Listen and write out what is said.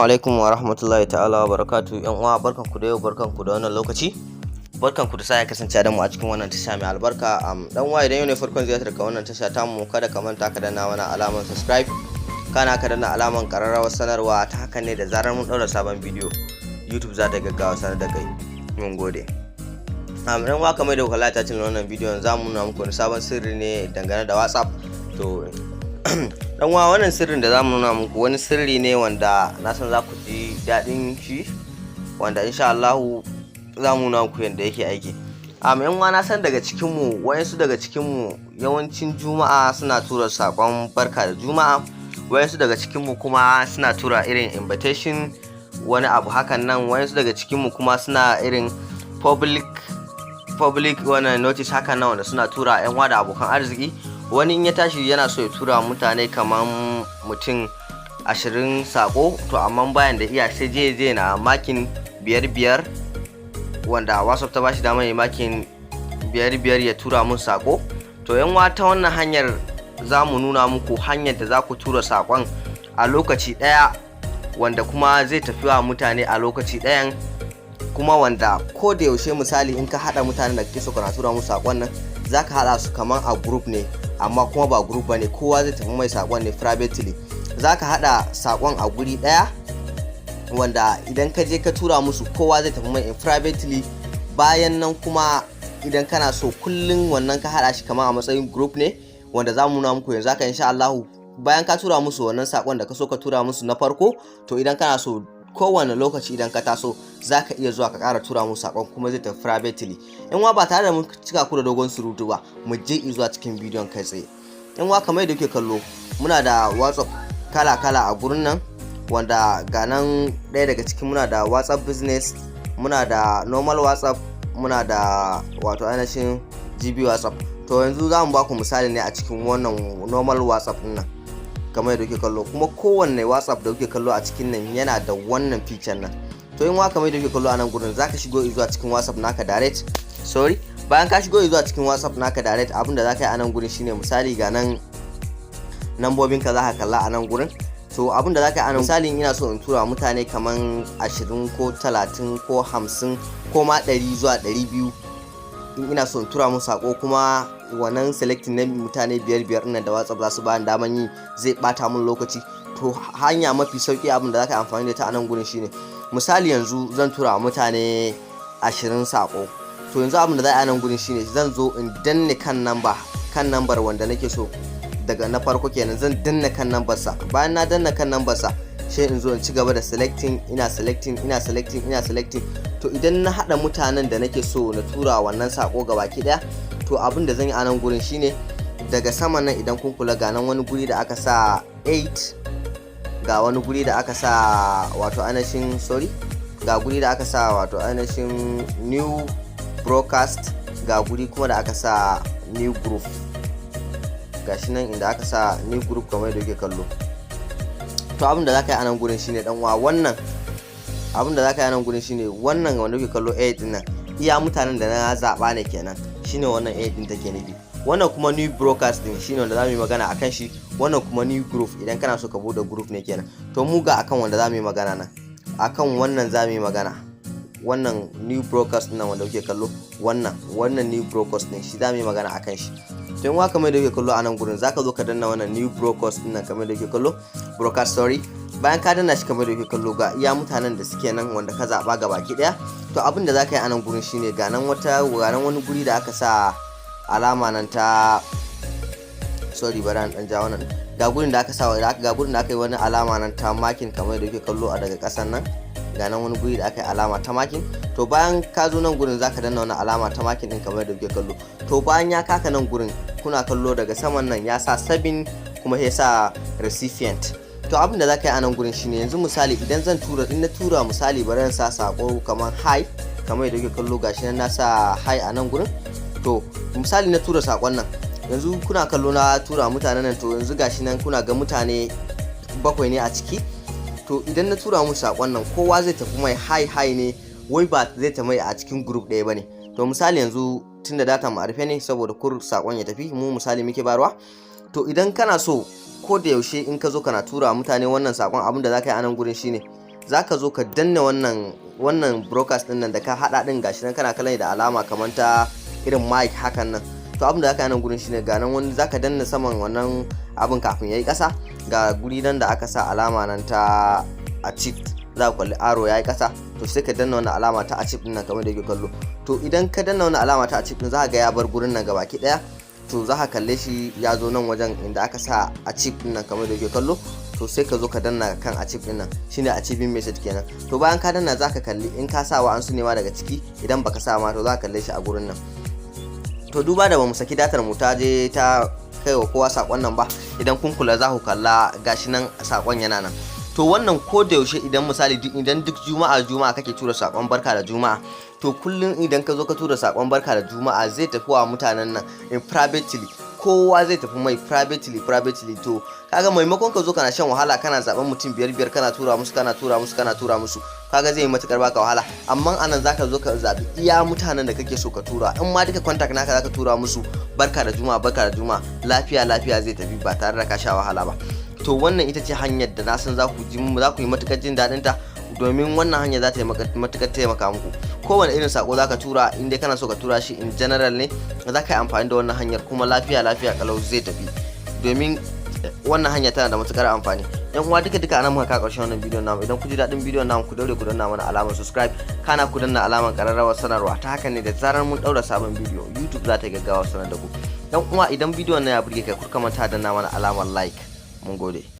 Assalamu alaikum wa rahmatullahi ta'ala wa barakatu. Yan uwa barkanku da yau, barkanku da wannan lokaci, barkanku da sake kasance da mu a cikin wannan tasha mai albarka. Dan uwa idan yau ne farkon ziyartar ka wannan tasha ta mu, kada ka manta ka danna mana alamar subscribe, kana ka danna alamar kararrawar sanarwa. Ta haka ne da zarar mun daura sabon bidiyo YouTube za ta gaggawa sanar da kai. Mun gode. Dan uwa kamar da kuka ta cikin wannan bidiyon za mu nuna muku wani sabon sirri ne dangane da WhatsApp. To dan uwa wannan sirrin da zamu nuna muku wani sirri ne wanda na san za ku ji daɗin shi, wanda insha Allah za mu nuna muku yadda yake aiki. Yan uwa na san daga cikin mu, wayansu daga cikin mu yawancin juma'a suna tura sakon barka da juma'a, wayansu daga cikin mu kuma suna tura irin invitation wani abu hakan nan, wayansu daga cikin mu kuma suna irin public wannan notice hakan nan wanda suna tura yan uwa da abokan arziki. Wani in ya tashi yana so ya tura mutane kamar mutum 20 sako, to amma bayan da iya sai je na makin 5 wanda WhatsApp ta bashi damar makin 5 ya tura mun sako. To yan ta wannan hanyar za mu nuna muku hanyar da za ku tura sakon a lokaci daya, wanda kuma zai tafi wa mutane a lokaci dayan, kuma wanda ko da yaushe misali in ka hada mutanen da kake so kana tura musu sakon nan, zaka hada su kaman a group ne, amma kuma ba group bane, kowa zai tafi mai sakon ne privately. Zaka hada sakon a guri daya, wanda idan ka je ka tura musu kowa zai tafi mai privately. Bayan nan kuma idan kana so kullun wannan ka hada shi kaman a matsayin group ne, wanda zamu nuna muku yanzu haka insha Allah. Bayan ka tura musu wannan sakon da ka so ka tura musu na farko, to idan kana so kowane lokaci idan ka taso zaka iya zuwa ka ƙara tura musu sakon kuma zai tafi privately. In wa ba tare da mun cika ku da dogon surutu ba, mu je zuwa cikin bidiyon kai tsaye. In wa kamar yadda kuke kallo, muna da WhatsApp kala a gurin nan, wanda ga nan ɗaya daga cikin muna da WhatsApp business, muna da normal WhatsApp, muna da wato ainihin GB WhatsApp. To yanzu za mu ba ku misali ne a cikin wannan normal WhatsApp din nan kamar yadda kuke kallo, kuma kowanne WhatsApp da kuke kallo a cikin nan yana da wannan feature nan. To in wa kamar yadda kuke kallo a nan gurin, zaka shigo zuwa cikin WhatsApp naka direct. Bayan ka shigo zuwa cikin WhatsApp naka direct, abinda zaka yi a nan gurin shine misali ga nan nambobin ka zaka kalla a nan gurin. To abinda zaka yi a nan, misali ina so in tura mutane kaman 20 ko 30 ko 50 ko ma 100 zuwa 200, in ina so in tura musu sako, kuma wannan selecting na mutane 5 nan da WhatsApp za su ba ni daman yi zai bata mun lokaci. To hanya mafi sauki abin da zaka amfani da ta a nan gurin shine, misali yanzu zan tura mutane 20 sako. To yanzu abin da za a yi a nan gurin shine, zan zo in danne kan number wanda nake so daga na farko kenan, zan danna kan number sa. Bayan na danna kan number sa, sai in zo in ci gaba da selecting. To idan na hada mutanen da nake so na tura wannan sako gabaki daya, to abin da zan yi a nan gurin shine, daga sama nan idan kun kula ga nan wani guri da aka sa 8, ga wani guri da aka sa wato ainihin ga guri da aka sa wato ainihin new broadcast, ga guri kuma da aka sa new group. Gashi nan inda aka sa new group kamar yadda kuke kallo. To abin da zaka yi a nan gurin shine dan uwa, wannan abin da zaka yi a nan gurin shine, wannan wanda kuke kallo 8 din nan, iya mutanen da na zaba ne kenan, shine wannan 8 din take nufi. Wannan kuma new broadcast din shine wanda zamu yi magana akan shi. Wannan kuma new group, idan kana so ka bude group ne kenan. To mu ga akan wanda zamu yi magana nan, akan wannan zamu yi magana, wannan new broadcast din nan wanda kuke kallo, wannan new broadcast din shi zamu yi magana akan shi. To in wa kamar da kuke kallo a nan gurin, zaka zo ka danna wannan new broadcast din nan kamar da kuke kallo, bayan ka danna shi kamar da kuke kallo, ga iya mutanen da suke nan wanda ka zaba gabaki daya. To abin da zaka yi a nan gurin shine, ga nan wani guri da aka sa alama nan ta bari an dan ja wannan, ga gurin da aka sa, ga gurin da aka yi wani alama nan ta makin kamar da kuke kallo a daga kasan nan, ga nan wani guri da aka yi alama ta makin. To bayan ka zo nan gurin zaka danna wani alama ta makin din kamar da kuke kallo. To bayan ya kaka nan gurin, kuna kallo daga saman nan ya sa 7 kuma ya sa recipient. To abin da zaka yi a nan gurin shine, yanzu misali idan na tura misali bari in sa sako kamar hi kamar da kuke kallo, gashi nan na sa hi a nan gurin. To misali na tura sakon nan, yanzu kuna kallo na tura mutanen nan, to yanzu gashi nan kuna ga mutane 7 ne a ciki. To idan na tura musu sakon nan, kowa zai tafi mai hi ne, wai ba zai ta mai a cikin group ɗaya bane. To misali yanzu tunda data mu arfe ne, saboda sakon ya tafi, mu misali muke barwa. To idan kana so ko da yaushe in ka zo kana tura mutane wannan sakon, abin da zaka yi a nan gurin shine, zaka zo ka danna wannan broadcast din nan da ka hada din gashi nan kana kallon da alama kamar ta irin mic hakan nan. To abin da aka nan gurin shine ga nan wani zaka danna saman wannan abin kafin yayi kasa, ga guri nan da aka sa alama nan ta achieve, za ka kalli arrow yayi kasa, to sai ka danna wannan alama ta achieve din nan kamar da yake kallo. To idan ka danna wannan alama ta achieve din za ka ga ya bar gurin nan gabaki daya, to za ka kalle shi ya zo nan wajen inda aka sa achieve din nan kamar da yake kallo. To sai ka zo ka danna kan achieve din nan, shine achieving message kenan. To bayan ka danna za ka kalli in ka sa wa an su ne ma daga ciki, idan baka sa ma to za ka kalle shi a gurin nan. To duba da bamu saki datar mu ta je ta kai wa kowa sakon nan ba, idan kun kula za ku kalla gashi nan sakon yana nan. To wannan ko da yaushe idan misali idan duk juma'a kake tura sakon barka da juma'a, to kullun idan ka zo ka tura sakon barka da juma'a zai tafi wa mutanen nan in privately, kowa zai tafi mai privately. To kaga maimakon ka zo kana shan wahala kana zaben mutum biyar kana tura musu, kaga zai yi matukar baka wahala. Amma anan zaka zo ka zabi iya mutanen da kake so ka tura, in ma duka contact naka zaka tura musu barka da juma'a lafiya zai tafi ba tare da ka sha wahala ba. To wannan ita ce hanyar da na san za ku yi matukar jin daɗin ta, domin wannan hanya za ta yi matukar taimaka muku. Kowane irin sako za ka tura, inda kana so ka tura shi in general ne, za ka yi amfani da wannan hanyar kuma lafiya kalau zai tafi, domin wannan hanya tana da matukar amfani. Yan uwa duka anan muka ka karshen wannan bidiyon namu. Idan ku ji daɗin bidiyon namu ku daure ku danna mana alamar subscribe, kana ku danna alamar ƙararrawar sanarwa, ta haka ne da zarar mun daura sabon bidiyo YouTube za ta yi gaggawa sanar da ku. Yan uwa idan bidiyon na ya burge kai, ku manta danna mana alamar like. Mun gode.